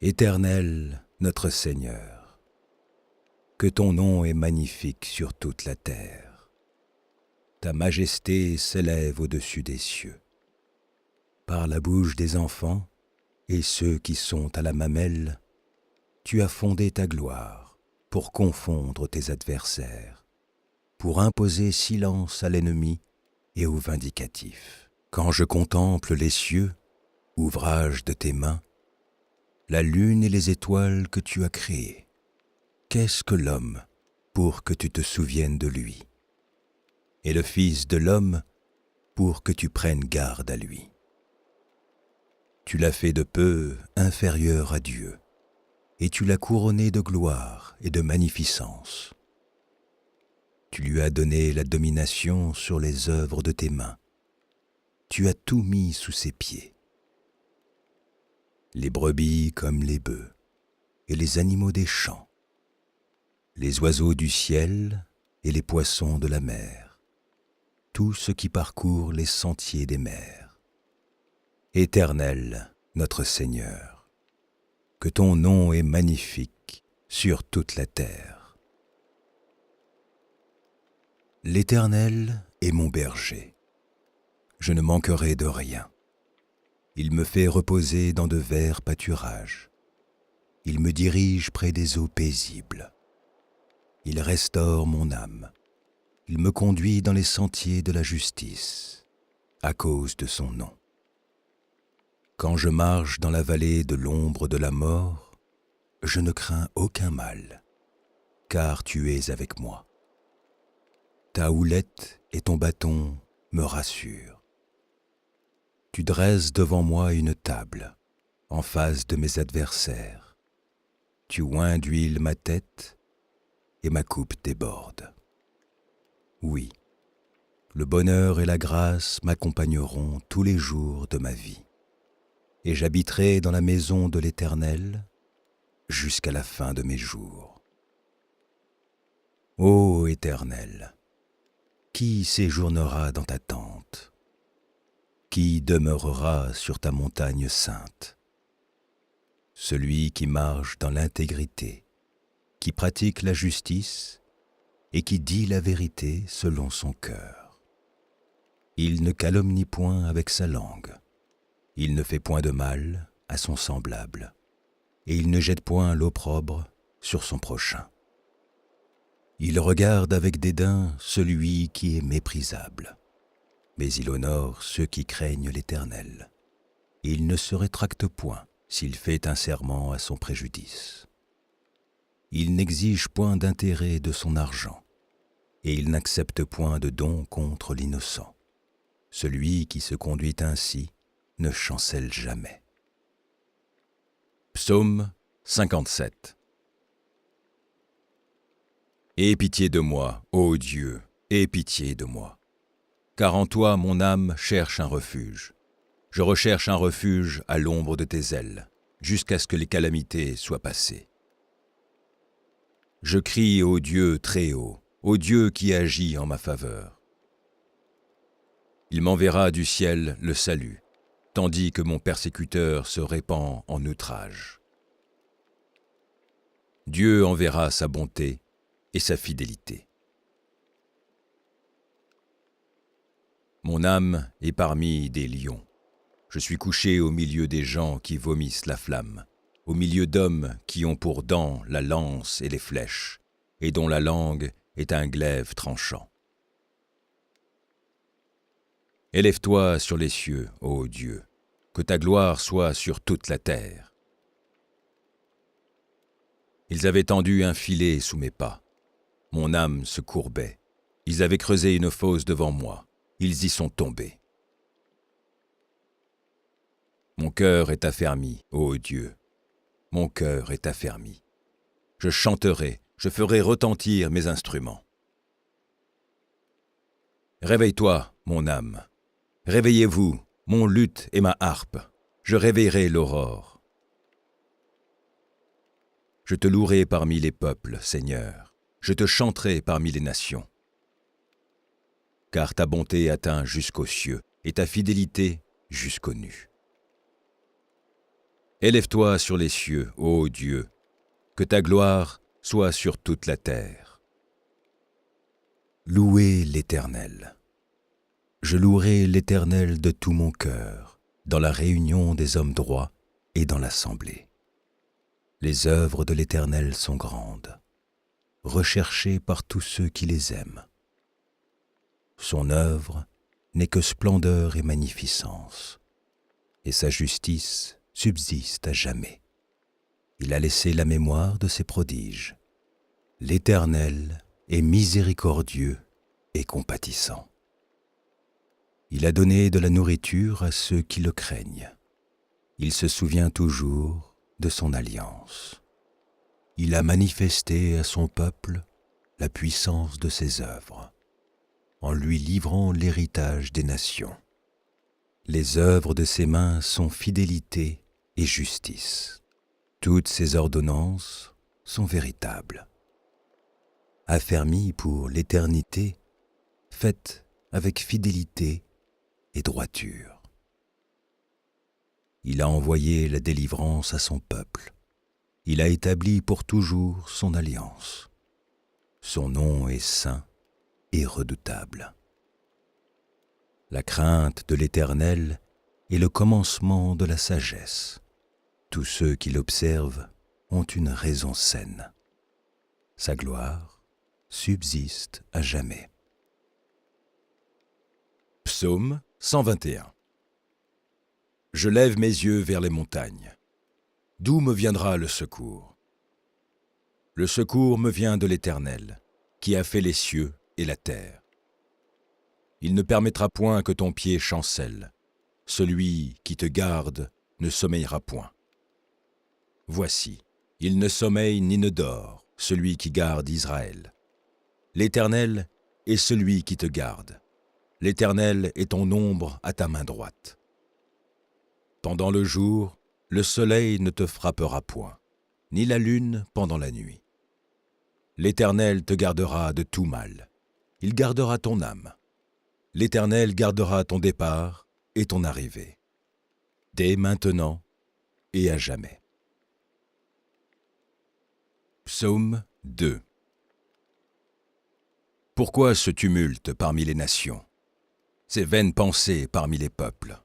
Éternel, notre Seigneur, que ton nom est magnifique sur toute la terre. Ta majesté s'élève au-dessus des cieux. Par la bouche des enfants et ceux qui sont à la mamelle, tu as fondé ta gloire pour confondre tes adversaires, pour imposer silence à l'ennemi et au vindicatif. Quand je contemple les cieux, ouvrage de tes mains, la lune et les étoiles que tu as créées, qu'est-ce que l'homme pour que tu te souviennes de lui, et le Fils de l'homme pour que tu prennes garde à lui? Tu l'as fait de peu inférieur à Dieu, et tu l'as couronné de gloire et de magnificence. Tu lui as donné la domination sur les œuvres de tes mains. Tu as tout mis sous ses pieds. Les brebis comme les bœufs, et les animaux des champs, les oiseaux du ciel et les poissons de la mer, tout ce qui parcourt les sentiers des mers. Éternel, notre Seigneur, que ton nom est magnifique sur toute la terre. L'Éternel est mon berger. Je ne manquerai de rien. Il me fait reposer dans de verts pâturages. Il me dirige près des eaux paisibles. Il restaure mon âme. Il me conduit dans les sentiers de la justice, à cause de son nom. Quand je marche dans la vallée de l'ombre de la mort, je ne crains aucun mal, car tu es avec moi. Ta houlette et ton bâton me rassurent. Tu dresses devant moi une table, en face de mes adversaires. Tu oins d'huile ma tête, et ma coupe déborde. Oui, le bonheur et la grâce m'accompagneront tous les jours de ma vie, et j'habiterai dans la maison de l'Éternel jusqu'à la fin de mes jours. Ô Éternel, qui séjournera dans ta tente? Qui demeurera sur ta montagne sainte? Celui qui marche dans l'intégrité, qui pratique la justice et qui dit la vérité selon son cœur. Il ne calomnie point avec sa langue, il ne fait point de mal à son semblable, et il ne jette point l'opprobre sur son prochain. Il regarde avec dédain celui qui est méprisable, mais il honore ceux qui craignent l'Éternel. Il ne se rétracte point s'il fait un serment à son préjudice. Il n'exige point d'intérêt de son argent, et il n'accepte point de don contre l'innocent. Celui qui se conduit ainsi ne chancelle jamais. Psaume 57. Aie pitié de moi, ô Dieu, aie pitié de moi. Car en toi mon âme cherche un refuge. Je recherche un refuge à l'ombre de tes ailes, jusqu'à ce que les calamités soient passées. Je crie au Dieu très haut, au Dieu qui agit en ma faveur. Il m'enverra du ciel le salut, tandis que mon persécuteur se répand en outrage. Dieu enverra sa bonté et sa fidélité. Mon âme est parmi des lions. Je suis couché au milieu des gens qui vomissent la flamme, au milieu d'hommes qui ont pour dents la lance et les flèches, et dont la langue est un glaive tranchant. Élève-toi sur les cieux, ô Dieu, que ta gloire soit sur toute la terre. Ils avaient tendu un filet sous mes pas. Mon âme se courbait. Ils avaient creusé une fosse devant moi. Ils y sont tombés. Mon cœur est affermi, ô Dieu. Mon cœur est affermi. Je chanterai, je ferai retentir mes instruments. Réveille-toi, mon âme. Réveillez-vous, mon luth et ma harpe. Je réveillerai l'aurore. Je te louerai parmi les peuples, Seigneur. Je te chanterai parmi les nations. Car ta bonté atteint jusqu'aux cieux et ta fidélité jusqu'aux nues. Élève-toi sur les cieux, ô Dieu, que ta gloire soit sur toute la terre. Louez l'Éternel. Je louerai l'Éternel de tout mon cœur, dans la réunion des hommes droits et dans l'assemblée. Les œuvres de l'Éternel sont grandes, recherchées par tous ceux qui les aiment. Son œuvre n'est que splendeur et magnificence, et sa justice subsiste à jamais. Il a laissé la mémoire de ses prodiges. L'Éternel est miséricordieux et compatissant. Il a donné de la nourriture à ceux qui le craignent. Il se souvient toujours de son alliance. Il a manifesté à son peuple la puissance de ses œuvres, en lui livrant l'héritage des nations. Les œuvres de ses mains sont fidélité et justice. Toutes ses ordonnances sont véritables. Affermies pour l'éternité, faites avec fidélité et droiture. Il a envoyé la délivrance à son peuple. Il a établi pour toujours son alliance. Son nom est saint et redoutable. La crainte de l'Éternel est le commencement de la sagesse. Tous ceux qui l'observent ont une raison saine. Sa gloire subsiste à jamais. Psaume 121. Je lève mes yeux vers les montagnes. D'où me viendra le secours? Le secours me vient de l'Éternel, qui a fait les cieux et la terre. Il ne permettra point que ton pied chancelle. Celui qui te garde ne sommeillera point. Voici, il ne sommeille ni ne dort, celui qui garde Israël. L'Éternel est celui qui te garde. L'Éternel est ton ombre à ta main droite. Pendant le jour, le soleil ne te frappera point, ni la lune pendant la nuit. L'Éternel te gardera de tout mal. Il gardera ton âme. L'Éternel gardera ton départ et ton arrivée, dès maintenant et à jamais. Psaume 2. Pourquoi ce tumulte parmi les nations, ces vaines pensées parmi les peuples?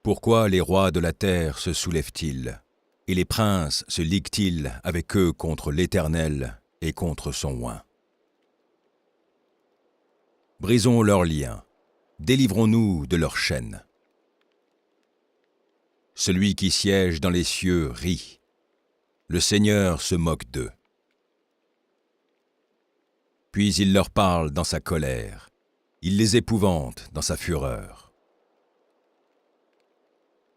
Pourquoi les rois de la terre se soulèvent-ils, et les princes se liguent-ils avec eux contre l'Éternel et contre son oint? Brisons leurs liens, délivrons-nous de leurs chaînes. Celui qui siège dans les cieux rit, le Seigneur se moque d'eux. Puis il leur parle dans sa colère, il les épouvante dans sa fureur.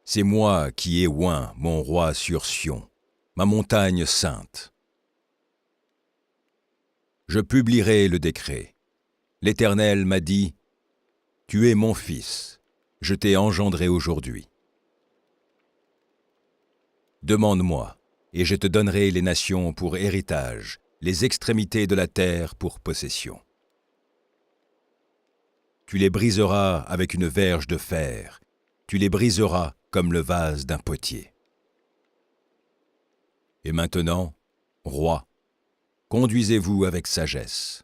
C'est moi qui ai oint mon roi sur Sion, ma montagne sainte. Je publierai le décret. L'Éternel m'a dit, « Tu es mon fils, je t'ai engendré aujourd'hui. Demande-moi, et je te donnerai les nations pour héritage, les extrémités de la terre pour possession. Tu les briseras avec une verge de fer, tu les briseras comme le vase d'un potier. Et maintenant, roi, conduisez-vous avec sagesse.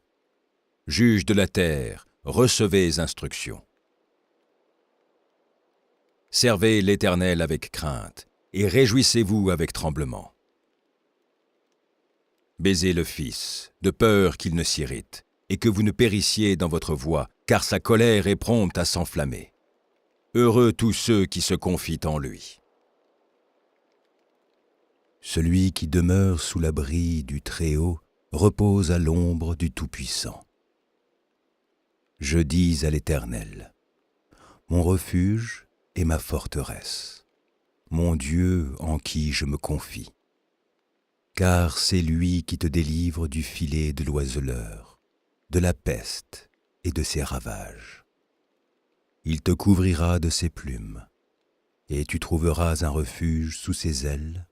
Juges de la terre, recevez instruction. Servez l'Éternel avec crainte, et réjouissez-vous avec tremblement. Baisez le Fils, de peur qu'il ne s'irrite, et que vous ne périssiez dans votre voie, car sa colère est prompte à s'enflammer. Heureux tous ceux qui se confient en lui. Celui qui demeure sous l'abri du Très-Haut repose à l'ombre du Tout-Puissant. Je dis à l'Éternel, mon refuge et ma forteresse, mon Dieu en qui je me confie. Car c'est lui qui te délivre du filet de l'oiseleur, de la peste et de ses ravages. Il te couvrira de ses plumes, et tu trouveras un refuge sous ses ailes.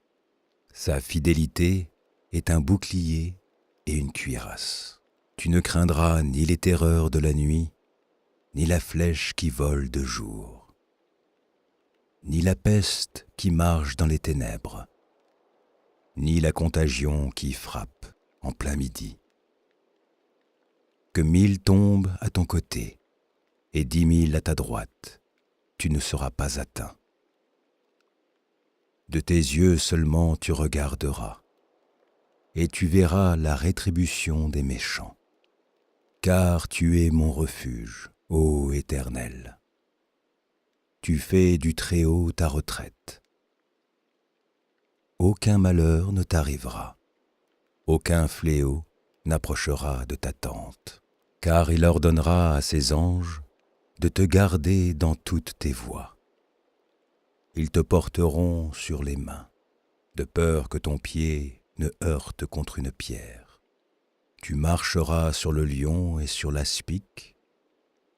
Sa fidélité est un bouclier et une cuirasse. Tu ne craindras ni les terreurs de la nuit, ni la flèche qui vole de jour. ni la peste qui marche dans les ténèbres, ni la contagion qui frappe en plein midi. Que 1000 tombent à ton côté et 10 000 à ta droite, tu ne seras pas atteint. De tes yeux seulement tu regarderas, et tu verras la rétribution des méchants. Car tu es mon refuge, ô Éternel. Tu fais du Très-Haut ta retraite. Aucun malheur ne t'arrivera, aucun fléau n'approchera de ta tente, car il ordonnera à ses anges de te garder dans toutes tes voies. Ils te porteront sur les mains, de peur que ton pied ne heurte contre une pierre. Tu marcheras sur le lion et sur l'aspic,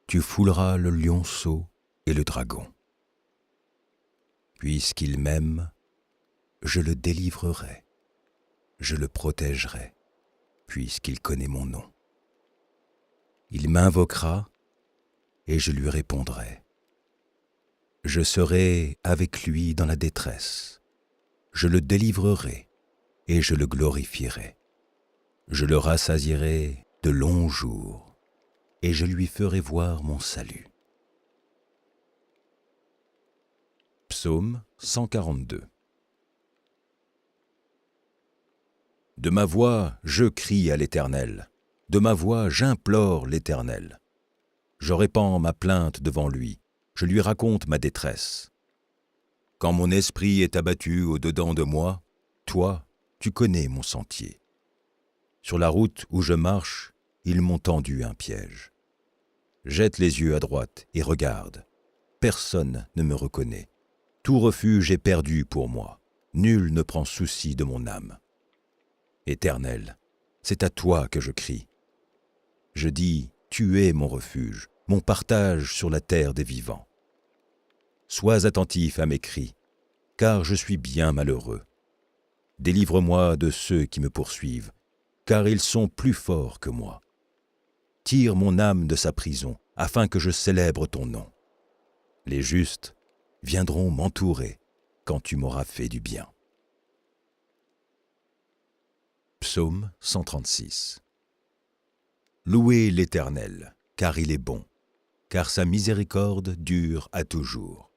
tu fouleras le lionceau et le dragon. Puisqu'il m'aime, je le délivrerai, je le protégerai, puisqu'il connaît mon nom. Il m'invoquera et je lui répondrai. Je serai avec lui dans la détresse, je le délivrerai et je le glorifierai. Je le rassasierai de longs jours et je lui ferai voir mon salut. Psaume 142. De ma voix, je crie à l'Éternel. De ma voix, j'implore l'Éternel. Je répands ma plainte devant lui. Je lui raconte ma détresse. Quand mon esprit est abattu au-dedans de moi, toi, tu connais mon sentier. Sur la route où je marche, ils m'ont tendu un piège. Jette les yeux à droite et regarde. Personne ne me reconnaît. Tout refuge est perdu pour moi. Nul ne prend souci de mon âme. Éternel, c'est à toi que je crie. Je dis, tu es mon refuge, mon partage sur la terre des vivants. Sois attentif à mes cris, car je suis bien malheureux. Délivre-moi de ceux qui me poursuivent, car ils sont plus forts que moi. Tire mon âme de sa prison, afin que je célèbre ton nom. Les justes viendront m'entourer quand tu m'auras fait du bien. Psaume 136. Louez l'Éternel, car il est bon, car sa miséricorde dure à toujours.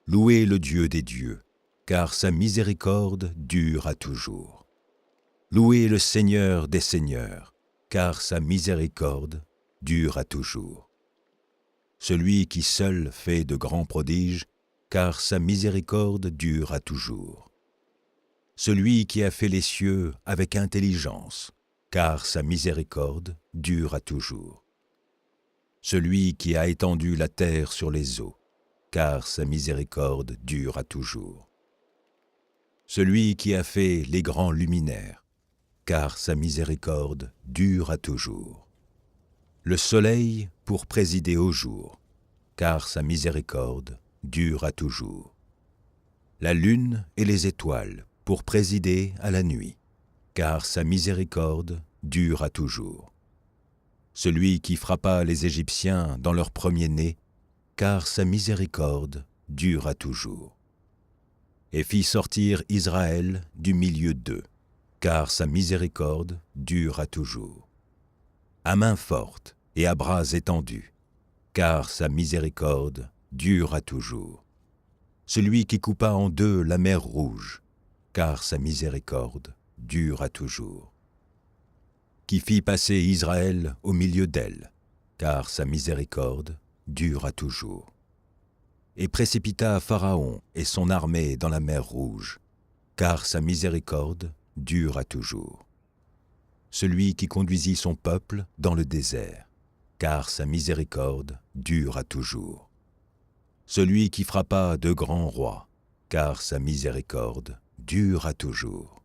Louez le Dieu des dieux, car sa miséricorde dure à toujours. Louez le Seigneur des seigneurs, car sa miséricorde dure à toujours. Celui qui seul fait de grands prodiges, car sa miséricorde dure à toujours. Celui qui a fait les cieux avec intelligence, car sa miséricorde dure à toujours. Celui qui a étendu la terre sur les eaux, car sa miséricorde dure à toujours. Celui qui a fait les grands luminaires, car sa miséricorde dure à toujours. Le soleil pour présider au jour, car sa miséricorde dure à toujours. La lune et les étoiles pour présider à la nuit, car sa miséricorde dure à toujours. Celui qui frappa les Égyptiens dans leur premier-né, car sa miséricorde dure à toujours. Et fit sortir Israël du milieu d'eux, car sa miséricorde dure à toujours. À main forte et à bras étendus, car sa miséricorde dure à toujours. Celui qui coupa en deux la mer Rouge, car sa miséricorde dure à toujours. Qui fit passer Israël au milieu d'elle, car sa miséricorde dure à toujours. Et précipita Pharaon et son armée dans la mer Rouge, car sa miséricorde dure à toujours. Celui qui conduisit son peuple dans le désert, car sa miséricorde dure à toujours. Celui qui frappa de grands rois, car sa miséricorde dure à toujours.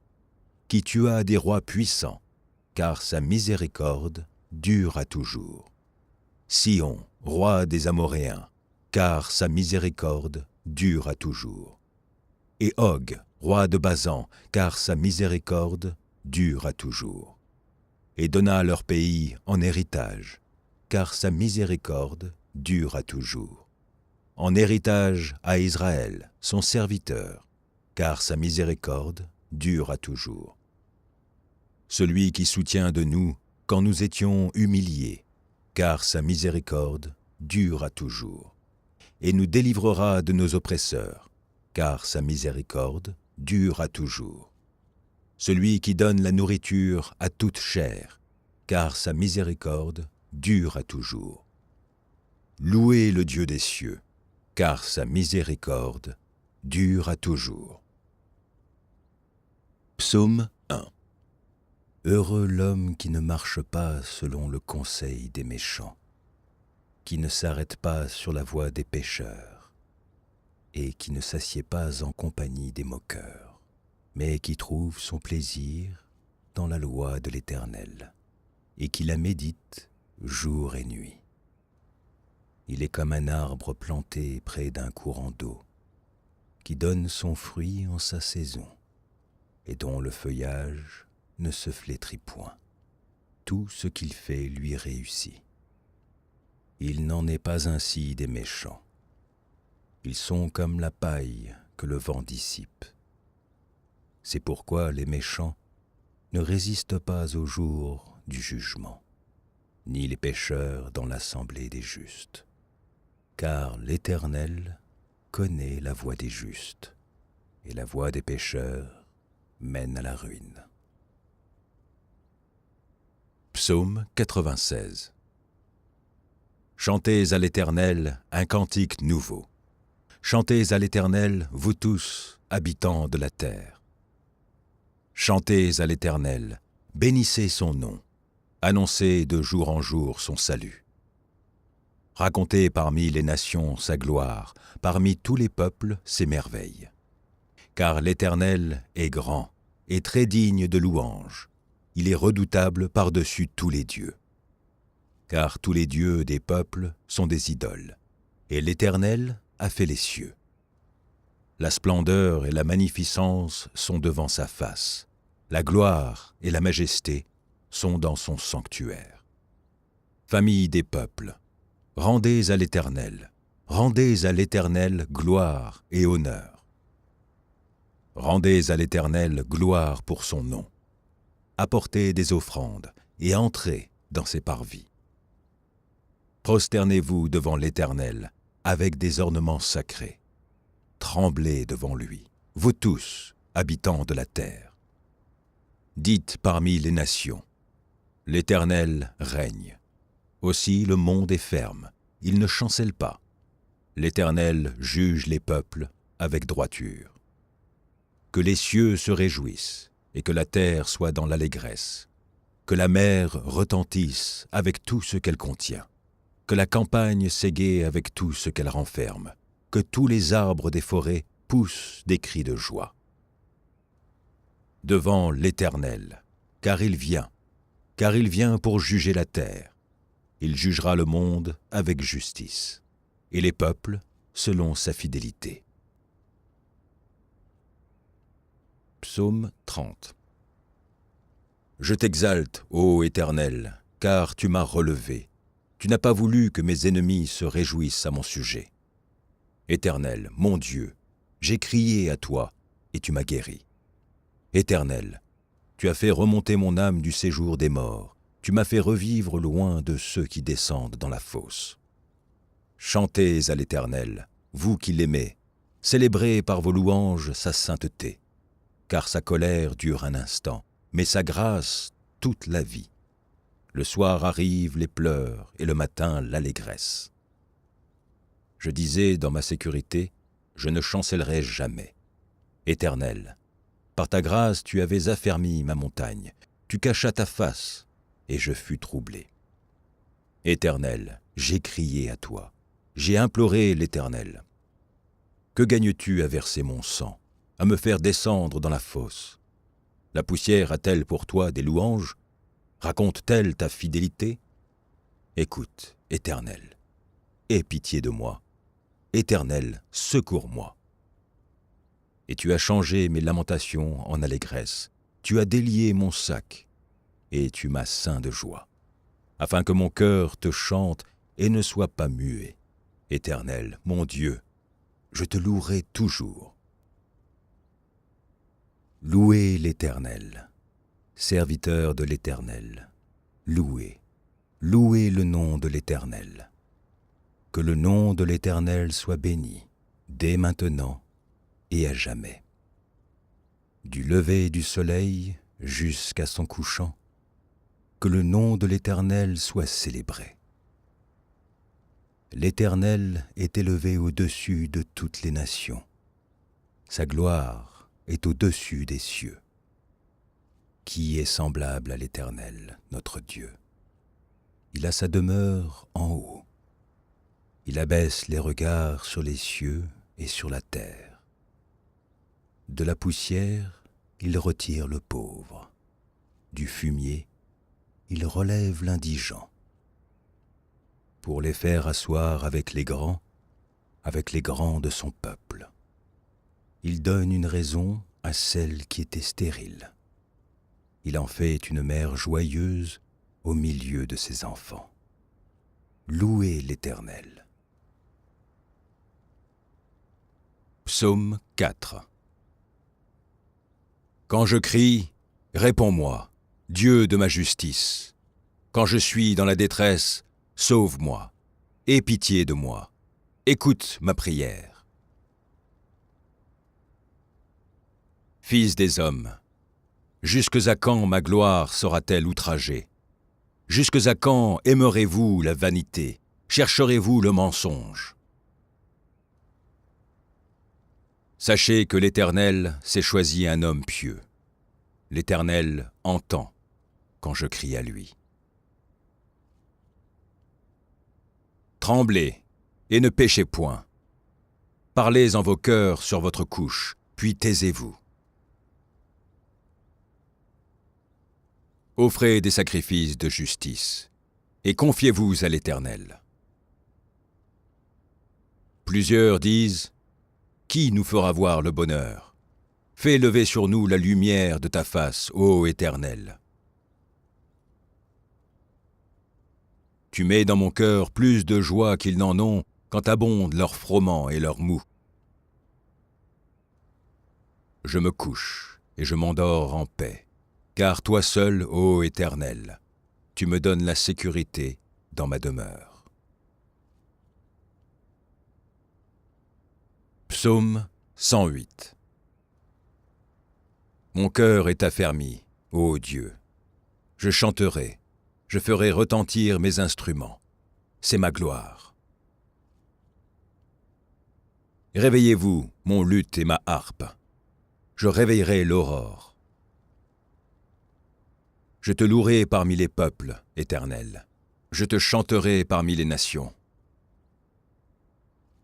Qui tua des rois puissants, car sa miséricorde dure à toujours. Sion, roi des Amoréens, car sa miséricorde dure à toujours. Et Og, roi de Basan, car sa miséricorde dure à toujours. Et donna leur pays en héritage, car sa miséricorde dure à toujours. en héritage à Israël, son serviteur, car sa miséricorde dure à toujours. Celui qui soutient de nous quand nous étions humiliés, car sa miséricorde dure à toujours, et nous délivrera de nos oppresseurs, car sa miséricorde dure à toujours. Celui qui donne la nourriture à toute chair, car sa miséricorde dure à toujours. Louez le Dieu des cieux, car sa miséricorde dure à toujours. Psaume 1. Heureux l'homme qui ne marche pas selon le conseil des méchants, qui ne s'arrête pas sur la voie des pécheurs, et qui ne s'assied pas en compagnie des moqueurs, mais qui trouve son plaisir dans la loi de l'Éternel, et qui la médite jour et nuit. Il est comme un arbre planté près d'un courant d'eau, qui donne son fruit en sa saison, et dont le feuillage ne se flétrit point. Tout ce qu'il fait lui réussit. Il n'en est pas ainsi des méchants. Ils sont comme la paille que le vent dissipe. C'est pourquoi les méchants ne résistent pas au jour du jugement, ni les pécheurs dans l'assemblée des justes. Car l'Éternel connaît la voie des justes, et la voie des pécheurs mène à la ruine. Psaume 96. Chantez à l'Éternel un cantique nouveau. Chantez à l'Éternel, vous tous, habitants de la terre. Chantez à l'Éternel, bénissez son nom, annoncez de jour en jour son salut. Racontez parmi les nations sa gloire, parmi tous les peuples ses merveilles. Car l'Éternel est grand et très digne de louange. Il est redoutable par-dessus tous les dieux. Car tous les dieux des peuples sont des idoles, et l'Éternel a fait les cieux. La splendeur et la magnificence sont devant sa face. La gloire et la majesté sont dans son sanctuaire. Famille des peuples, rendez à l'Éternel gloire et honneur. Rendez à l'Éternel gloire pour son nom. Apportez des offrandes et entrez dans ses parvis. Prosternez-vous devant l'Éternel avec des ornements sacrés. Tremblez devant lui, vous tous, habitants de la terre. Dites parmi les nations, l'Éternel règne. Aussi le monde est ferme, il ne chancelle pas. L'Éternel juge les peuples avec droiture. Que les cieux se réjouissent et que la terre soit dans l'allégresse. Que la mer retentisse avec tout ce qu'elle contient. Que la campagne s'égaie avec tout ce qu'elle renferme. Que tous les arbres des forêts poussent des cris de joie. Devant l'Éternel, car il vient pour juger la terre. Il jugera le monde avec justice, et les peuples selon sa fidélité. Psaume 30. Je t'exalte, ô Éternel, car tu m'as relevé. Tu n'as pas voulu que mes ennemis se réjouissent à mon sujet. Éternel, mon Dieu, j'ai crié à toi, et tu m'as guéri. Éternel, tu as fait remonter mon âme du séjour des morts. Tu m'as fait revivre loin de ceux qui descendent dans la fosse. Chantez à l'Éternel, vous qui l'aimez, célébrez par vos louanges sa sainteté, car sa colère dure un instant, mais sa grâce toute la vie. Le soir arrivent les pleurs et le matin l'allégresse. Je disais dans ma sécurité, je ne chancellerai jamais. Éternel, par ta grâce tu avais affermi ma montagne, tu cachas ta face, et je fus troublé. Éternel, j'ai crié à toi, j'ai imploré l'Éternel. Que gagnes-tu à verser mon sang, à me faire descendre dans la fosse? La poussière a-t-elle pour toi des louanges? Raconte-t-elle ta fidélité? Écoute, Éternel, aie pitié de moi. Éternel, secours-moi. Et tu as changé mes lamentations en allégresse, tu as délié mon sac, et tu m'as ceint de joie, afin que mon cœur te chante et ne soit pas muet. Éternel, mon Dieu, je te louerai toujours. Louez l'Éternel, serviteur de l'Éternel, louez, louez le nom de l'Éternel. Que le nom de l'Éternel soit béni, dès maintenant et à jamais. Du lever du soleil jusqu'à son couchant, que le nom de l'Éternel soit célébré. L'Éternel est élevé au-dessus de toutes les nations. Sa gloire est au-dessus des cieux. Qui est semblable à l'Éternel, notre Dieu? Il a sa demeure en haut. Il abaisse les regards sur les cieux et sur la terre. De la poussière, il retire le pauvre. Du fumier, il relève l'indigent. Pour les faire asseoir avec les grands de son peuple. Il donne une raison à celle qui était stérile. Il en fait une mère joyeuse au milieu de ses enfants. Louez l'Éternel. Psaume 4. Quand je crie, réponds-moi, Dieu de ma justice. Quand je suis dans la détresse, sauve-moi, aie pitié de moi, écoute ma prière. Fils des hommes, jusques à quand ma gloire sera-t-elle outragée? Jusques à quand aimerez-vous la vanité, chercherez-vous le mensonge? Sachez que l'Éternel s'est choisi un homme pieux. L'Éternel entend quand je crie à lui. Tremblez et ne péchez point. Parlez en vos cœurs sur votre couche, puis taisez-vous. Offrez des sacrifices de justice et confiez-vous à l'Éternel. Plusieurs disent: qui nous fera voir le bonheur? Fais lever sur nous la lumière de ta face, ô Éternel. Tu mets dans mon cœur plus de joie qu'ils n'en ont quand abondent leurs froment et leurs mou. Je me couche et je m'endors en paix, car toi seul, ô Éternel, tu me donnes la sécurité dans ma demeure. Psaume 108. Mon cœur est affermi, ô Dieu. Je chanterai, je ferai retentir mes instruments. C'est ma gloire. Réveillez-vous, mon luth et ma harpe. Je réveillerai l'aurore. Je te louerai parmi les peuples, Éternel. Je te chanterai parmi les nations.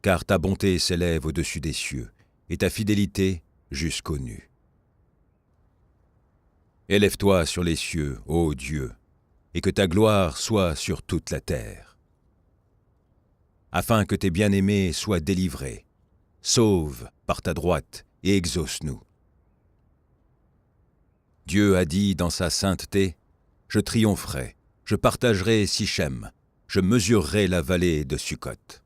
Car ta bonté s'élève au-dessus des cieux, et ta fidélité jusqu'aux nues. Élève-toi sur les cieux, ô Dieu, et que ta gloire soit sur toute la terre. Afin que tes bien-aimés soient délivrés, sauve par ta droite et exauce-nous. Dieu a dit dans sa sainteté: je triompherai, je partagerai Sichem, je mesurerai la vallée de Sukkot.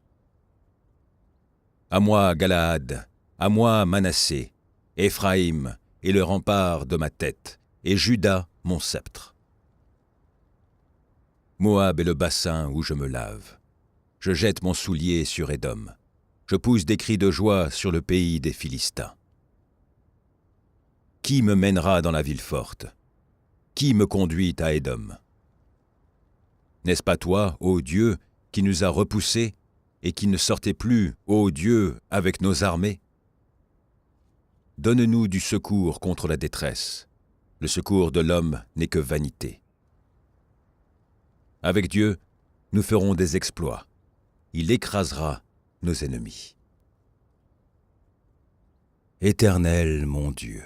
À moi, Galaad, à moi, Manassé, Éphraïm est le rempart de ma tête, et Juda mon sceptre. Moab est le bassin où je me lave. Je jette mon soulier sur Édom. Je pousse des cris de joie sur le pays des Philistins. Qui me mènera dans la ville forte? Qui me conduit à Édom? N'est-ce pas toi, ô Dieu, qui nous a repoussés et qui ne sortait plus, ô Dieu, avec nos armées? Donne-nous du secours contre la détresse. Le secours de l'homme n'est que vanité. Avec Dieu, nous ferons des exploits. Il écrasera nos ennemis. Éternel mon Dieu,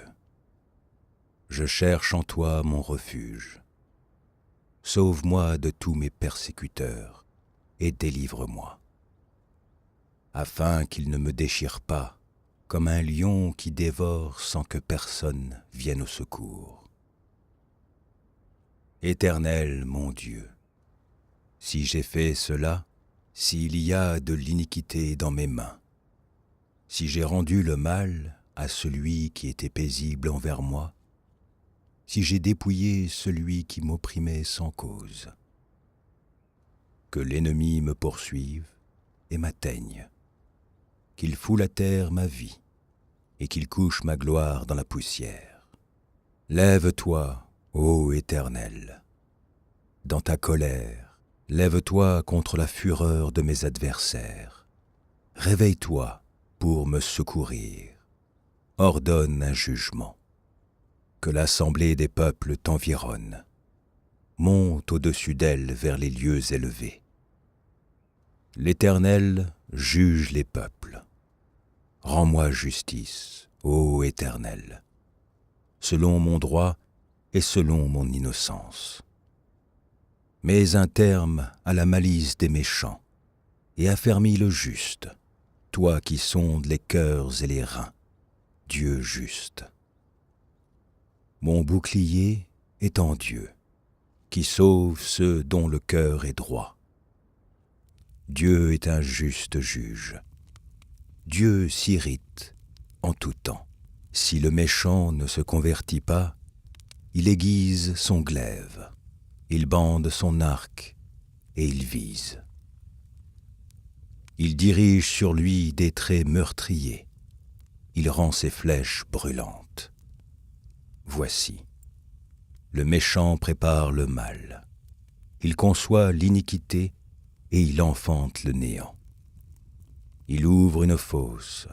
je cherche en toi mon refuge. Sauve-moi de tous mes persécuteurs et délivre-moi, afin qu'ils ne me déchirent pas comme un lion qui dévore sans que personne vienne au secours. Éternel mon Dieu, si j'ai fait cela, s'il y a de l'iniquité dans mes mains, si j'ai rendu le mal à celui qui était paisible envers moi, si j'ai dépouillé celui qui m'opprimait sans cause, que l'ennemi me poursuive et m'atteigne, qu'il foule à terre ma vie et qu'il couche ma gloire dans la poussière. Lève-toi, ô Éternel, dans ta colère, lève-toi contre la fureur de mes adversaires. Réveille-toi pour me secourir. Ordonne un jugement. Que l'assemblée des peuples t'environne. Monte au-dessus d'elle vers les lieux élevés. L'Éternel juge les peuples. Rends-moi justice, ô Éternel, selon mon droit et selon mon innocence. Mets un terme à la malice des méchants et affermis le juste, toi qui sondes les cœurs et les reins, Dieu juste. Mon bouclier est en Dieu, qui sauve ceux dont le cœur est droit. Dieu est un juste juge. Dieu s'irrite en tout temps. Si le méchant ne se convertit pas, il aiguise son glaive, il bande son arc et il vise. Il dirige sur lui des traits meurtriers, il rend ses flèches brûlantes. Voici, le méchant prépare le mal, il conçoit l'iniquité et il enfante le néant. Il ouvre une fosse,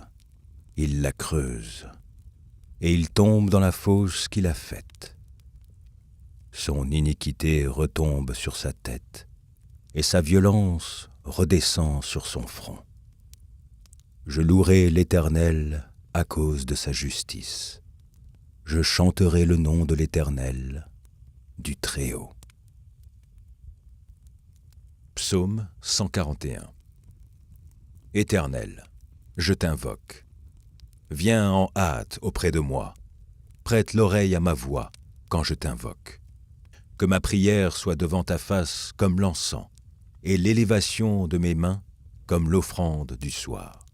il la creuse, et il tombe dans la fosse qu'il a faite. Son iniquité retombe sur sa tête, et sa violence redescend sur son front. Je louerai l'Éternel à cause de sa justice. Je chanterai le nom de l'Éternel, du Très-Haut. Psaume 141. Éternel, je t'invoque. Viens en hâte auprès de moi. Prête l'oreille à ma voix quand je t'invoque. Que ma prière soit devant ta face comme l'encens, et l'élévation de mes mains comme l'offrande du soir.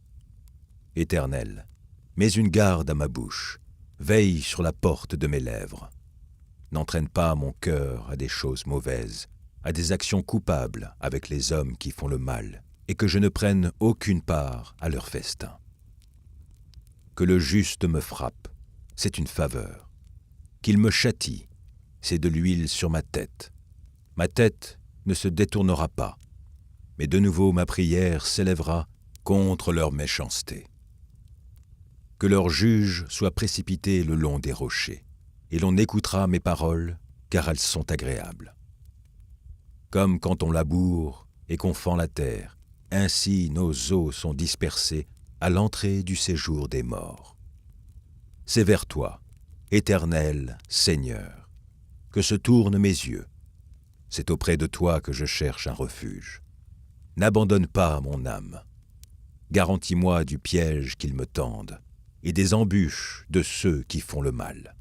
Éternel, mets une garde à ma bouche, veille sur la porte de mes lèvres. N'entraîne pas mon cœur à des choses mauvaises, à des actions coupables avec les hommes qui font le mal, et que je ne prenne aucune part à leur festin. Que le juste me frappe, c'est une faveur. Qu'il me châtie, c'est de l'huile sur ma tête. Ma tête ne se détournera pas, mais de nouveau ma prière s'élèvera contre leur méchanceté. Que leur juge soit précipité le long des rochers, et l'on écoutera mes paroles, car elles sont agréables. Comme quand on laboure et qu'on fend la terre, ainsi nos os sont dispersés à l'entrée du séjour des morts. C'est vers toi, Éternel Seigneur, que se tournent mes yeux. C'est auprès de toi que je cherche un refuge. N'abandonne pas mon âme. Garantis-moi du piège qu'ils me tendent et des embûches de ceux qui font le mal.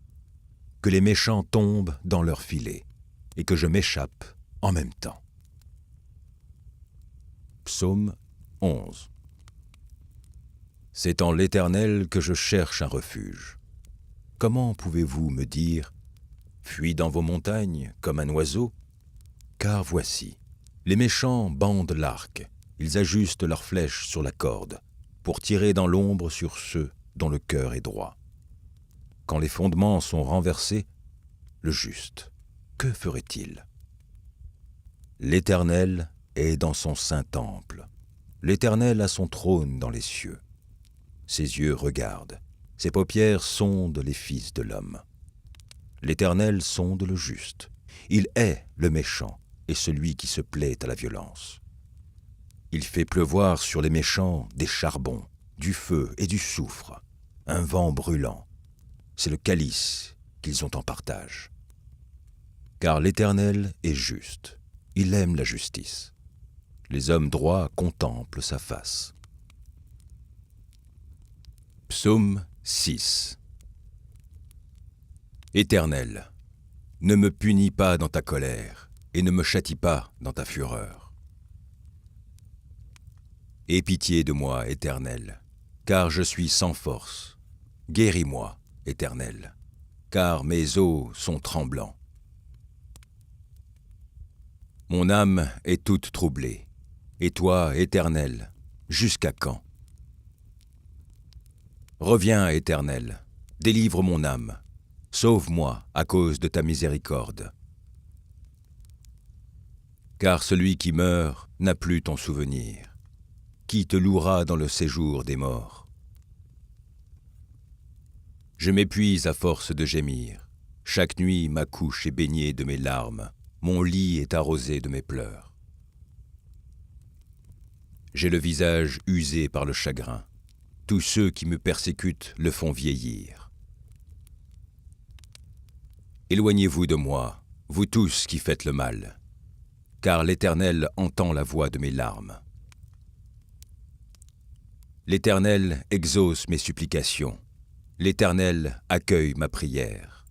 Que les méchants tombent dans leur filet et que je m'échappe en même temps. Psaume 11. C'est en l'Éternel que je cherche un refuge. Comment pouvez-vous me dire « Fuis dans vos montagnes comme un oiseau » ? Car voici, les méchants bandent l'arc, ils ajustent leurs flèches sur la corde, pour tirer dans l'ombre sur ceux dont le cœur est droit. Quand les fondements sont renversés, le juste, que ferait-il ? L'Éternel est dans son saint temple. L'Éternel a son trône dans les cieux. Ses yeux regardent, ses paupières sondent les fils de l'homme. L'Éternel sonde le juste. Il hait le méchant et celui qui se plaît à la violence. Il fait pleuvoir sur les méchants des charbons, du feu et du soufre, un vent brûlant. C'est le calice qu'ils ont en partage. Car l'Éternel est juste, il aime la justice. Les hommes droits contemplent sa face. Psaume 6. Éternel, ne me punis pas dans ta colère et ne me châtie pas dans ta fureur. Aie pitié de moi, Éternel, car je suis sans force. Guéris-moi, Éternel, car mes os sont tremblants. Mon âme est toute troublée. Et toi, Éternel, jusqu'à quand? Reviens, Éternel, délivre mon âme. Sauve-moi à cause de ta miséricorde. Car celui qui meurt n'a plus ton souvenir. Qui te louera dans le séjour des morts? Je m'épuise à force de gémir. Chaque nuit, ma couche est baignée de mes larmes. Mon lit est arrosé de mes pleurs. J'ai le visage usé par le chagrin. Tous ceux qui me persécutent le font vieillir. Éloignez-vous de moi, vous tous qui faites le mal, car l'Éternel entend la voix de mes larmes. L'Éternel exauce mes supplications. L'Éternel accueille ma prière.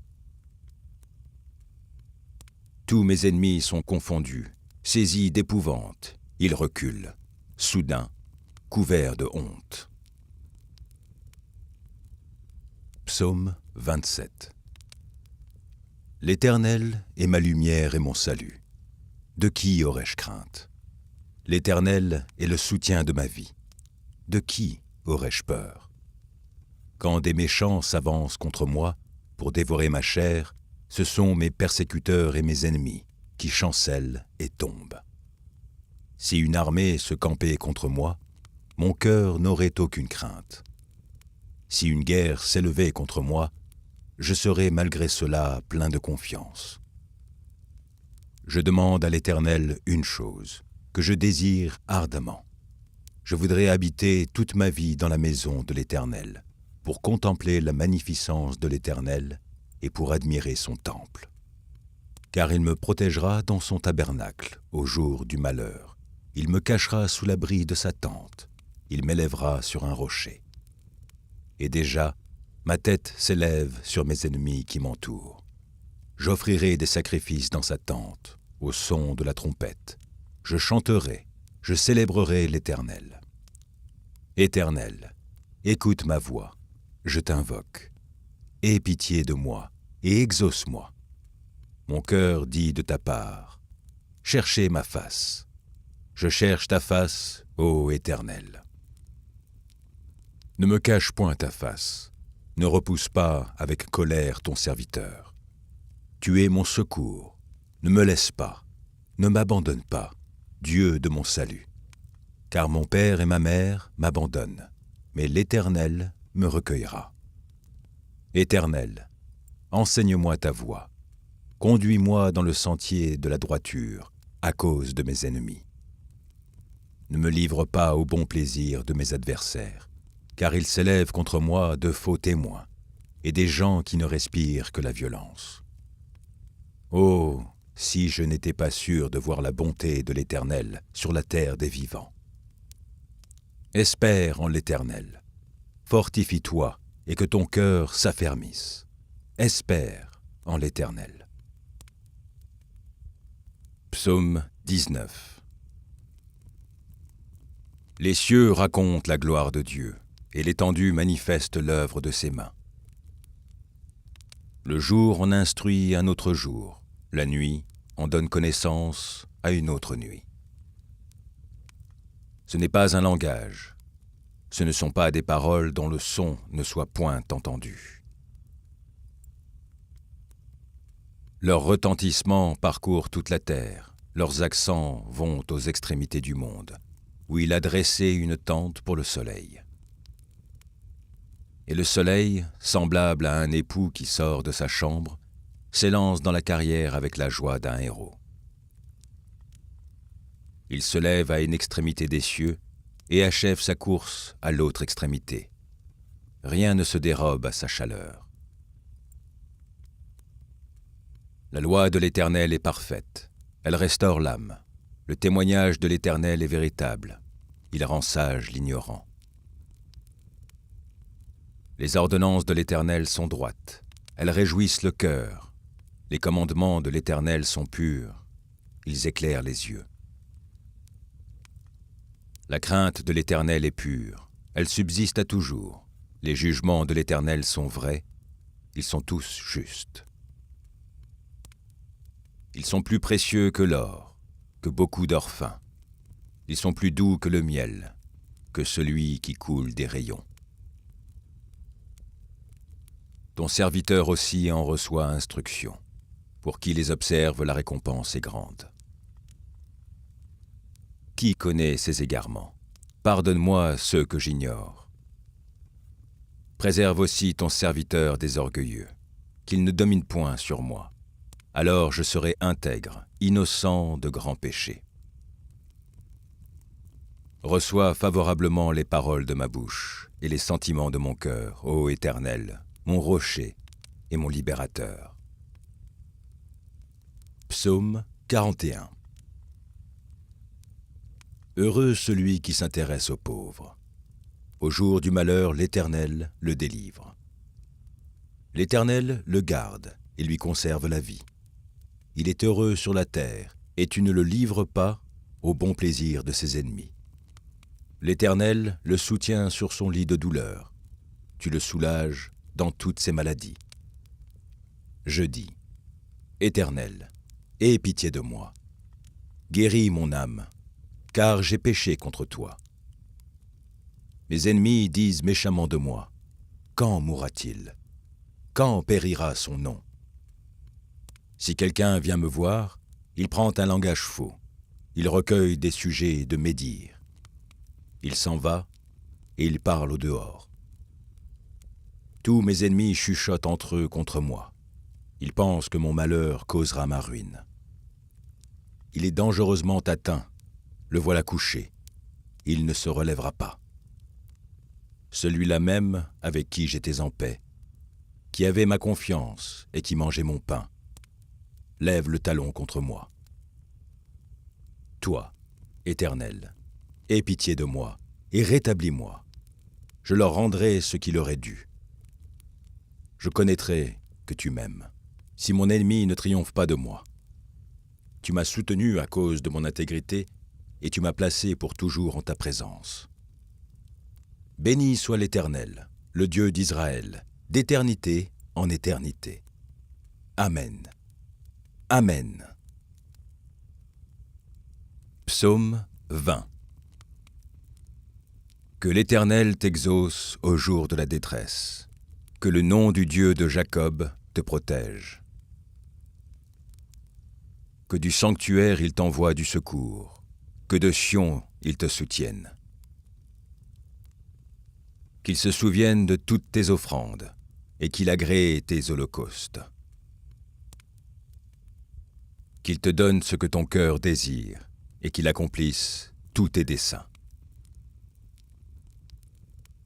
Tous mes ennemis sont confondus, saisis d'épouvante. Ils reculent, soudain, couverts de honte. Psaume 27. L'Éternel est ma lumière et mon salut. De qui aurais-je crainte? L'Éternel est le soutien de ma vie. De qui aurais-je peur? Quand des méchants s'avancent contre moi pour dévorer ma chair, ce sont mes persécuteurs et mes ennemis qui chancellent et tombent. Si une armée se campait contre moi, mon cœur n'aurait aucune crainte. Si une guerre s'élevait contre moi, je serais malgré cela plein de confiance. Je demande à l'Éternel une chose, que je désire ardemment. Je voudrais habiter toute ma vie dans la maison de l'Éternel, pour contempler la magnificence de l'Éternel et pour admirer son temple. Car il me protégera dans son tabernacle au jour du malheur. Il me cachera sous l'abri de sa tente. Il m'élèvera sur un rocher. Et déjà, ma tête s'élève sur mes ennemis qui m'entourent. J'offrirai des sacrifices dans sa tente, au son de la trompette. Je chanterai, je célébrerai l'Éternel. Éternel, écoute ma voix, je t'invoque. Aie pitié de moi et exauce-moi. Mon cœur dit de ta part, cherchez ma face. Je cherche ta face, ô Éternel. Ne me cache point ta face, ne repousse pas avec colère ton serviteur. Tu es mon secours, ne me laisse pas, ne m'abandonne pas, Dieu de mon salut. Car mon père et ma mère m'abandonnent, mais l'Éternel me recueillera. Éternel, enseigne-moi ta voie, conduis-moi dans le sentier de la droiture à cause de mes ennemis. Ne me livre pas au bon plaisir de mes adversaires, car ils s'élèvent contre moi de faux témoins et des gens qui ne respirent que la violence. Oh, si je n'étais pas sûr de voir la bonté de l'Éternel sur la terre des vivants. Espère en l'Éternel, fortifie-toi et que ton cœur s'affermisse. Espère en l'Éternel. Psaume 19. Les cieux racontent la gloire de Dieu, et l'étendue manifeste l'œuvre de ses mains. Le jour en instruit un autre jour, la nuit en donne connaissance à une autre nuit. Ce n'est pas un langage, ce ne sont pas des paroles dont le son ne soit point entendu. Leur retentissement parcourt toute la terre, leurs accents vont aux extrémités du monde, où il a dressé une tente pour le soleil. Et le soleil, semblable à un époux qui sort de sa chambre, s'élance dans la carrière avec la joie d'un héros. Il se lève à une extrémité des cieux et achève sa course à l'autre extrémité. Rien ne se dérobe à sa chaleur. La loi de l'Éternel est parfaite, elle restaure l'âme. Le témoignage de l'Éternel est véritable, il rend sage l'ignorant. Les ordonnances de l'Éternel sont droites, elles réjouissent le cœur. Les commandements de l'Éternel sont purs, ils éclairent les yeux. La crainte de l'Éternel est pure, elle subsiste à toujours. Les jugements de l'Éternel sont vrais, ils sont tous justes. Ils sont plus précieux que l'or, que beaucoup d'or fin. Ils sont plus doux que le miel, que celui qui coule des rayons. Ton serviteur aussi en reçoit instruction. Pour qui les observe, la récompense est grande. Qui connaît ses égarements? Pardonne-moi ceux que j'ignore. Préserve aussi ton serviteur des orgueilleux, qu'il ne domine point sur moi. Alors je serai intègre, innocent de grands péchés. Reçois favorablement les paroles de ma bouche et les sentiments de mon cœur, ô Éternel, mon rocher et mon libérateur. Psaume 41. Heureux celui qui s'intéresse aux pauvres. Au jour du malheur, l'Éternel le délivre. L'Éternel le garde et lui conserve la vie. Il est heureux sur la terre, et tu ne le livres pas au bon plaisir de ses ennemis. L'Éternel le soutient sur son lit de douleur. Tu le soulages dans toutes ses maladies. Je dis, Éternel, aie pitié de moi. Guéris mon âme, car j'ai péché contre toi. Mes ennemis disent méchamment de moi, quand mourra-t-il? Quand périra son nom? Si quelqu'un vient me voir, il prend un langage faux. Il recueille des sujets de médire. Il s'en va et il parle au dehors. Tous mes ennemis chuchotent entre eux contre moi. Ils pensent que mon malheur causera ma ruine. Il est dangereusement atteint. Le voilà couché. Il ne se relèvera pas. Celui-là même avec qui j'étais en paix, qui avait ma confiance et qui mangeait mon pain, lève le talon contre moi. Toi, Éternel, aie pitié de moi et rétablis-moi. Je leur rendrai ce qui leur est dû. Je connaîtrai que tu m'aimes, si mon ennemi ne triomphe pas de moi. Tu m'as soutenu à cause de mon intégrité et tu m'as placé pour toujours en ta présence. Béni soit l'Éternel, le Dieu d'Israël, d'éternité en éternité. Amen. Amen. Psaume 20. Que l'Éternel t'exauce au jour de la détresse, que le nom du Dieu de Jacob te protège. Que du sanctuaire il t'envoie du secours, que de Sion il te soutienne. Qu'il se souvienne de toutes tes offrandes, et qu'il agrée tes holocaustes. Qu'il te donne ce que ton cœur désire, et qu'il accomplisse tous tes desseins.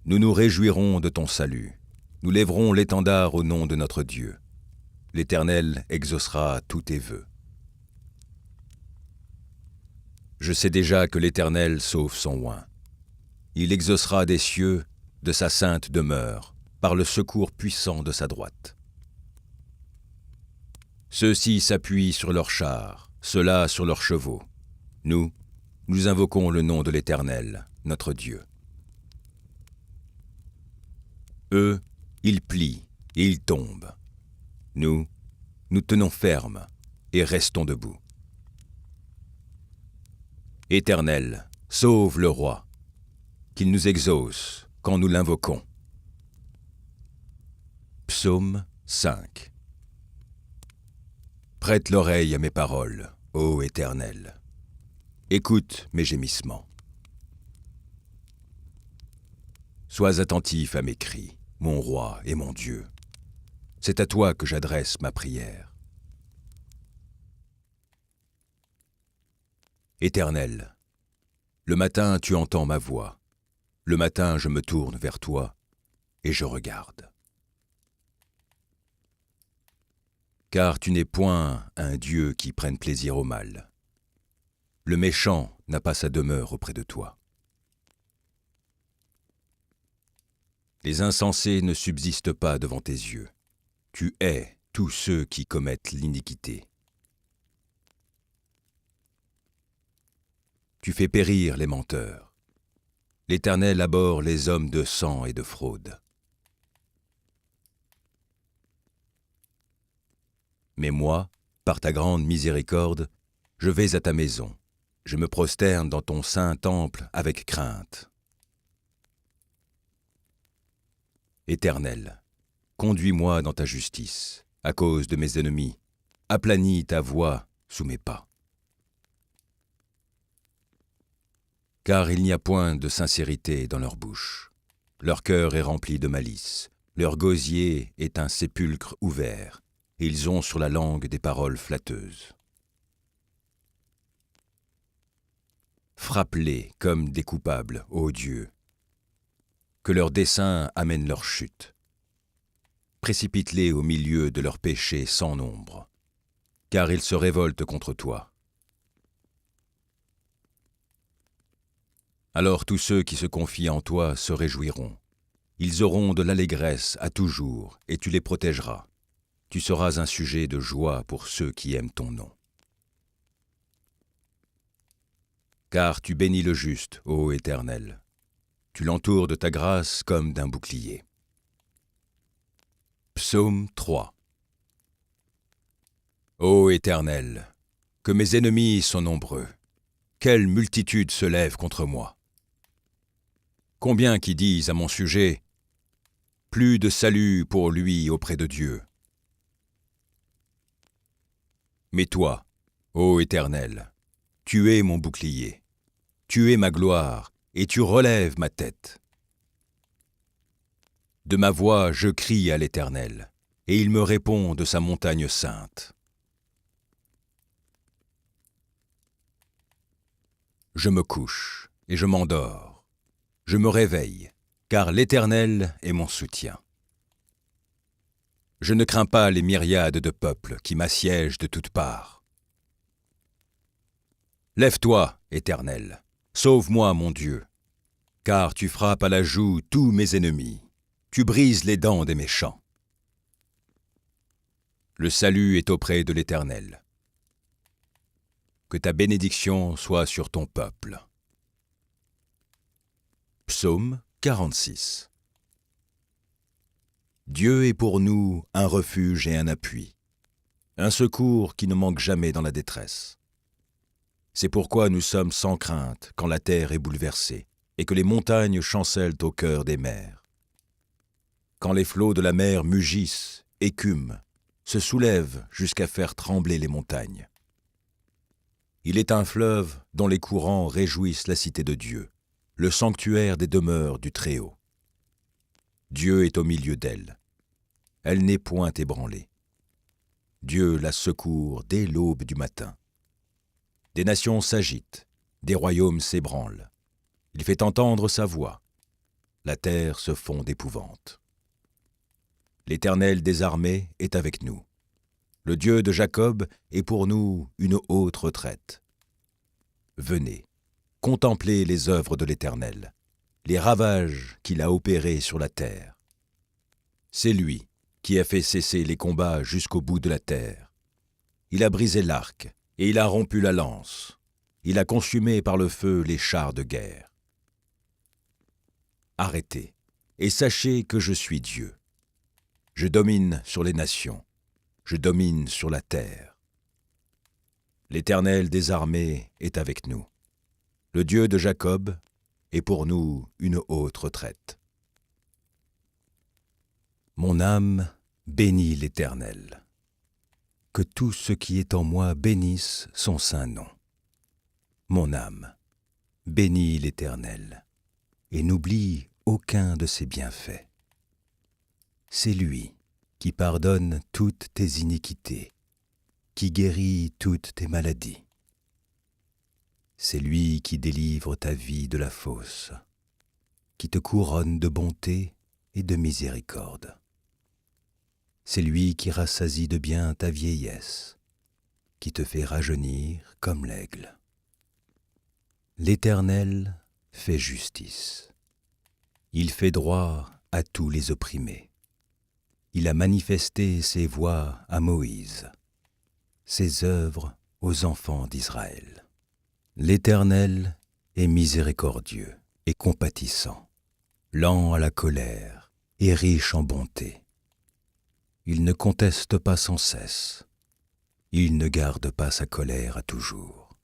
Nous nous réjouirons de ton salut, nous lèverons l'étendard au nom de notre Dieu. L'Éternel exaucera tous tes vœux. Je sais déjà que l'Éternel sauve son oint. Il exaucera des cieux de sa sainte demeure, par le secours puissant de sa droite. Ceux-ci s'appuient sur leurs chars, ceux-là sur leurs chevaux. Nous invoquons le nom de l'Éternel, notre Dieu. Eux, ils plient et ils tombent. Nous tenons ferme et restons debout. Éternel, sauve le roi, qu'il nous exauce quand nous l'invoquons. Psaume 5. Prête l'oreille à mes paroles, ô Éternel. Écoute mes gémissements. Sois attentif à mes cris, mon roi et mon Dieu. C'est à toi que j'adresse ma prière. Éternel, le matin tu entends ma voix. Le matin je me tourne vers toi et je regarde. Car tu n'es point un Dieu qui prenne plaisir au mal. Le méchant n'a pas sa demeure auprès de toi. Les insensés ne subsistent pas devant tes yeux. Tu hais tous ceux qui commettent l'iniquité. Tu fais périr les menteurs. L'Éternel abhorre les hommes de sang et de fraude. Mais moi, par ta grande miséricorde, je vais à ta maison. Je me prosterne dans ton saint temple avec crainte. Éternel, conduis-moi dans ta justice, à cause de mes ennemis. Aplanis ta voie sous mes pas. Car il n'y a point de sincérité dans leur bouche. Leur cœur est rempli de malice. Leur gosier est un sépulcre ouvert. Et ils ont sur la langue des paroles flatteuses. Frappe-les comme des coupables, ô Dieu. Que leurs desseins amènent leur chute. Précipite-les au milieu de leurs péchés sans nombre, car ils se révoltent contre toi. Alors tous ceux qui se confient en toi se réjouiront. Ils auront de l'allégresse à toujours, et tu les protégeras. Tu seras un sujet de joie pour ceux qui aiment ton nom. Car tu bénis le juste, ô Éternel. Tu l'entoures de ta grâce comme d'un bouclier. Psaume 3. Ô Éternel, que mes ennemis sont nombreux. Quelle multitude se lève contre moi. Combien qui disent à mon sujet, plus de salut pour lui auprès de Dieu. Mais toi, ô Éternel, tu es mon bouclier, tu es ma gloire, et tu relèves ma tête. De ma voix je crie à l'Éternel, et il me répond de sa montagne sainte. Je me couche, et je m'endors. Je me réveille, car l'Éternel est mon soutien. Je ne crains pas les myriades de peuples qui m'assiègent de toutes parts. Lève-toi, Éternel, sauve-moi, mon Dieu, car tu frappes à la joue tous mes ennemis, tu brises les dents des méchants. Le salut est auprès de l'Éternel. Que ta bénédiction soit sur ton peuple. Psaume 46. Dieu est pour nous un refuge et un appui, un secours qui ne manque jamais dans la détresse. C'est pourquoi nous sommes sans crainte quand la terre est bouleversée et que les montagnes chancellent au cœur des mers. Quand les flots de la mer mugissent, écument, se soulèvent jusqu'à faire trembler les montagnes. Il est un fleuve dont les courants réjouissent la cité de Dieu, le sanctuaire des demeures du Très-Haut. Dieu est au milieu d'elle. Elle n'est point ébranlée. Dieu la secourt dès l'aube du matin. Des nations s'agitent, des royaumes s'ébranlent. Il fait entendre sa voix. La terre se fond d'épouvante. L'Éternel des armées est avec nous. Le Dieu de Jacob est pour nous une haute retraite. Venez, contemplez les œuvres de l'Éternel, les ravages qu'il a opérés sur la terre. C'est lui qui a fait cesser les combats jusqu'au bout de la terre. Il a brisé l'arc et il a rompu la lance. Il a consumé par le feu les chars de guerre. Arrêtez et sachez que je suis Dieu. Je domine sur les nations, je domine sur la terre. L'Éternel des armées est avec nous. Le Dieu de Jacob est pour nous une haute retraite. Mon âme bénit l'Éternel. Que tout ce qui est en moi bénisse son saint nom. Mon âme bénit l'Éternel et n'oublie aucun de ses bienfaits. C'est lui qui pardonne toutes tes iniquités, qui guérit toutes tes maladies. C'est lui qui délivre ta vie de la fosse, qui te couronne de bonté et de miséricorde. C'est lui qui rassasie de bien ta vieillesse, qui te fait rajeunir comme l'aigle. L'Éternel fait justice. Il fait droit à tous les opprimés. Il a manifesté ses voies à Moïse, ses œuvres aux enfants d'Israël. L'Éternel est miséricordieux et compatissant, lent à la colère et riche en bonté. Il ne conteste pas sans cesse. Il ne garde pas sa colère à toujours.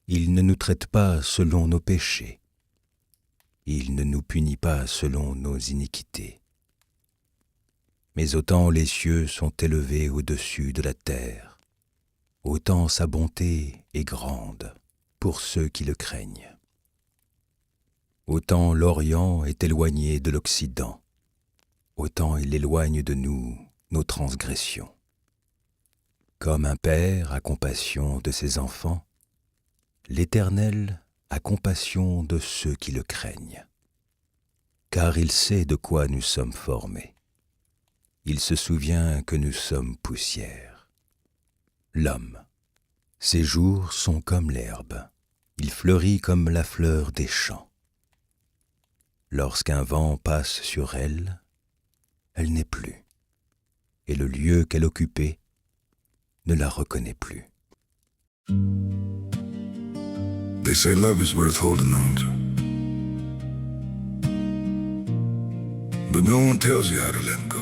Il ne nous traite pas selon nos péchés. Il ne nous punit pas selon nos iniquités. Mais autant les cieux sont élevés au-dessus de la terre, autant sa bonté est grande pour ceux qui le craignent. Autant l'Orient est éloigné de l'Occident, autant il éloigne de nous nos transgressions. Comme un père a compassion de ses enfants, l'Éternel a compassion de ceux qui le craignent, car il sait de quoi nous sommes formés. Il se souvient que nous sommes poussière. L'homme, ses jours sont comme l'herbe, il fleurit comme la fleur des champs. Lorsqu'un vent passe sur elle, elle n'est plus, et le lieu qu'elle occupait ne la reconnaît plus. They say love is worth holding on to, but no one tells you how to let go.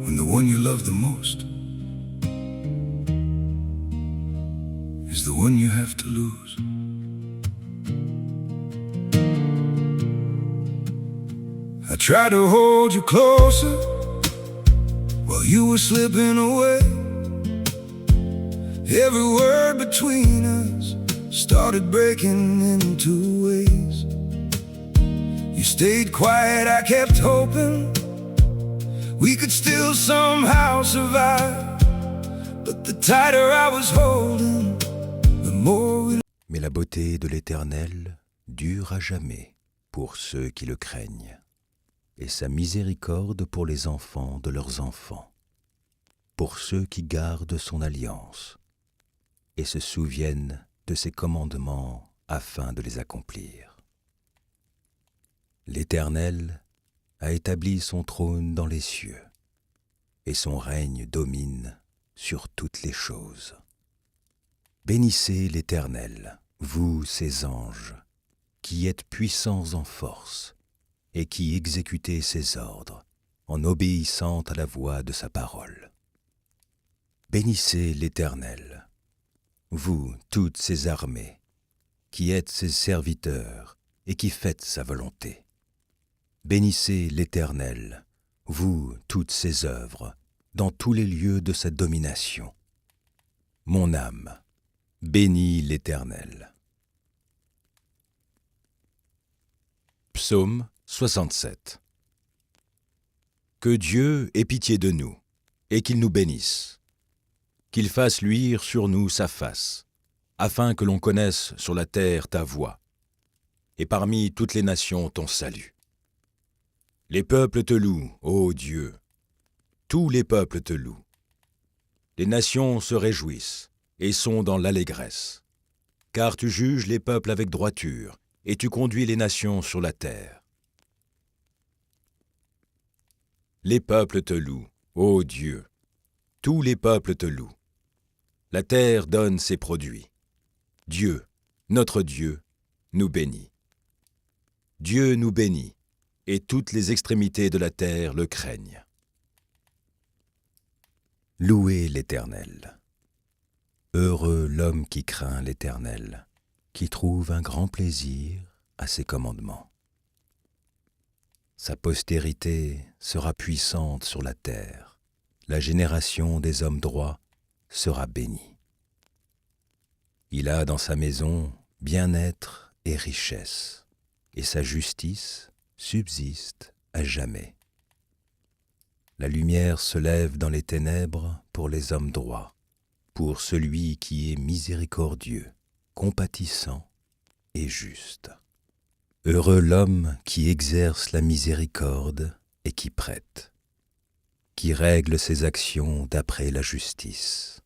When the one you love the most is the one you have to lose. I tried to hold you closer while you were slipping away. Every word between us started breaking into ways. You stayed quiet, I kept hoping we could still somehow survive. But the tighter I was holding, the more we... Mais la beauté de l'Éternel dure à jamais pour ceux qui le craignent, et sa miséricorde pour les enfants de leurs enfants, pour ceux qui gardent son alliance et se souviennent de ses commandements afin de les accomplir. L'Éternel a établi son trône dans les cieux, et son règne domine sur toutes les choses. Bénissez l'Éternel, vous ses anges, qui êtes puissants en force, et qui exécutez ses ordres, en obéissant à la voix de sa parole. Bénissez l'Éternel, vous, toutes ses armées, qui êtes ses serviteurs et qui faites sa volonté. Bénissez l'Éternel, vous, toutes ses œuvres, dans tous les lieux de sa domination. Mon âme, bénis l'Éternel. Psaume 67. Que Dieu ait pitié de nous, et qu'il nous bénisse. Qu'il fasse luire sur nous sa face, afin que l'on connaisse sur la terre ta voie, et parmi toutes les nations ton salut. Les peuples te louent, ô Dieu, tous les peuples te louent. Les nations se réjouissent et sont dans l'allégresse, car tu juges les peuples avec droiture, et tu conduis les nations sur la terre. Les peuples te louent, ô Dieu, tous les peuples te louent. La terre donne ses produits. Dieu, notre Dieu, nous bénit. Dieu nous bénit, et toutes les extrémités de la terre le craignent. Louez l'Éternel. Heureux l'homme qui craint l'Éternel, qui trouve un grand plaisir à ses commandements. Sa postérité sera puissante sur la terre. La génération des hommes droits sera bénie. Il a dans sa maison bien-être et richesse, et sa justice subsiste à jamais. La lumière se lève dans les ténèbres pour les hommes droits, pour celui qui est miséricordieux, compatissant et juste. Heureux l'homme qui exerce la miséricorde et qui prête, qui règle ses actions d'après la justice.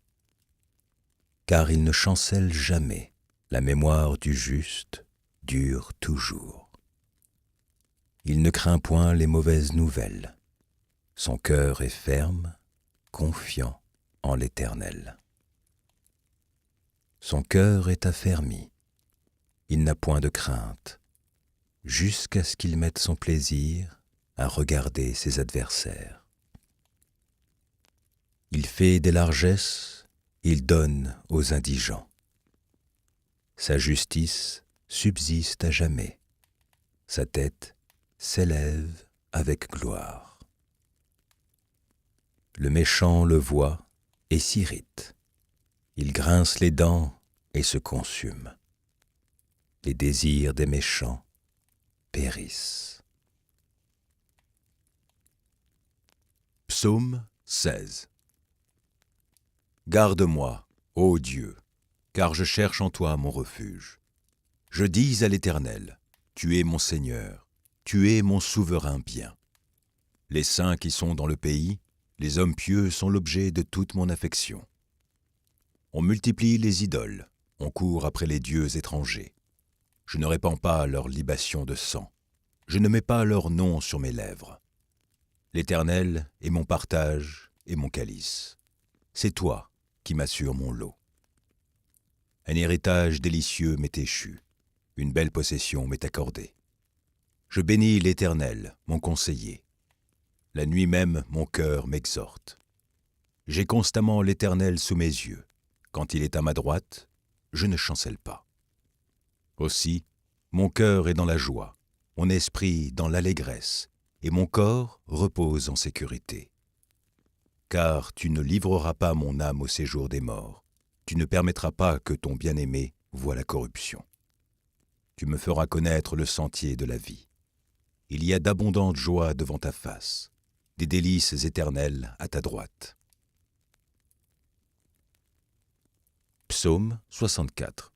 Car il ne chancelle jamais, la mémoire du juste dure toujours. Il ne craint point les mauvaises nouvelles, son cœur est ferme, confiant en l'Éternel. Son cœur est affermi. Il n'a point de crainte, jusqu'à ce qu'il mette son plaisir à regarder ses adversaires. Il fait des largesses, il donne aux indigents. Sa justice subsiste à jamais. Sa tête s'élève avec gloire. Le méchant le voit et s'irrite. Il grince les dents et se consume. Les désirs des méchants périssent. Psaume 16. Garde-moi, ô Dieu, car je cherche en toi mon refuge. Je dis à l'Éternel, tu es mon Seigneur, tu es mon souverain bien. Les saints qui sont dans le pays, les hommes pieux sont l'objet de toute mon affection. On multiplie les idoles, on court après les dieux étrangers. Je ne répands pas leur libation de sang, je ne mets pas leur nom sur mes lèvres. L'Éternel est mon partage et mon calice. C'est toi qui m'assures mon lot. Un héritage délicieux m'est échu, une belle possession m'est accordée. Je bénis l'Éternel, mon conseiller. La nuit même, mon cœur m'exhorte. J'ai constamment l'Éternel sous mes yeux. Quand il est à ma droite, je ne chancelle pas. Aussi, mon cœur est dans la joie, mon esprit dans l'allégresse, et mon corps repose en sécurité. Car tu ne livreras pas mon âme au séjour des morts, tu ne permettras pas que ton bien-aimé voie la corruption. Tu me feras connaître le sentier de la vie. Il y a d'abondantes joies devant ta face, des délices éternelles à ta droite. Psaume 64.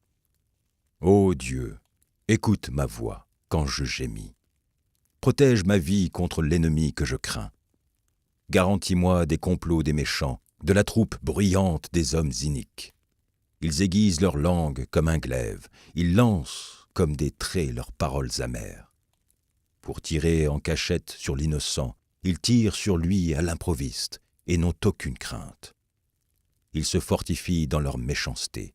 Ô Dieu, écoute ma voix quand je gémis. Protège ma vie contre l'ennemi que je crains. Garantis-moi des complots des méchants, de la troupe bruyante des hommes iniques. Ils aiguisent leur langue comme un glaive, ils lancent comme des traits leurs paroles amères. Pour tirer en cachette sur l'innocent, ils tirent sur lui à l'improviste et n'ont aucune crainte. Ils se fortifient dans leur méchanceté.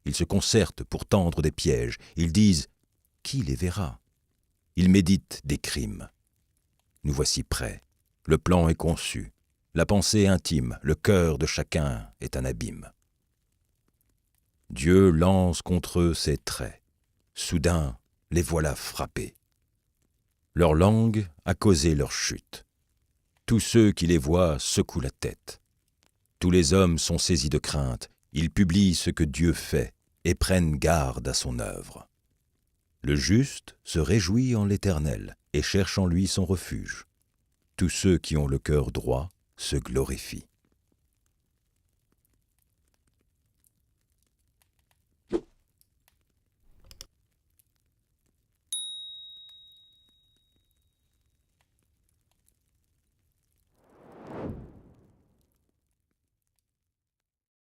Ils se concertent pour tendre des pièges. Ils disent « Qui les verra ?» Ils méditent des crimes. Nous voici prêts. Le plan est conçu. La pensée intime, le cœur de chacun est un abîme. Dieu lance contre eux ses traits. Soudain, les voilà frappés. Leur langue a causé leur chute. Tous ceux qui les voient secouent la tête. Tous les hommes sont saisis de crainte, ils publient ce que Dieu fait et prennent garde à son œuvre. Le juste se réjouit en l'Éternel et cherche en lui son refuge. Tous ceux qui ont le cœur droit se glorifient.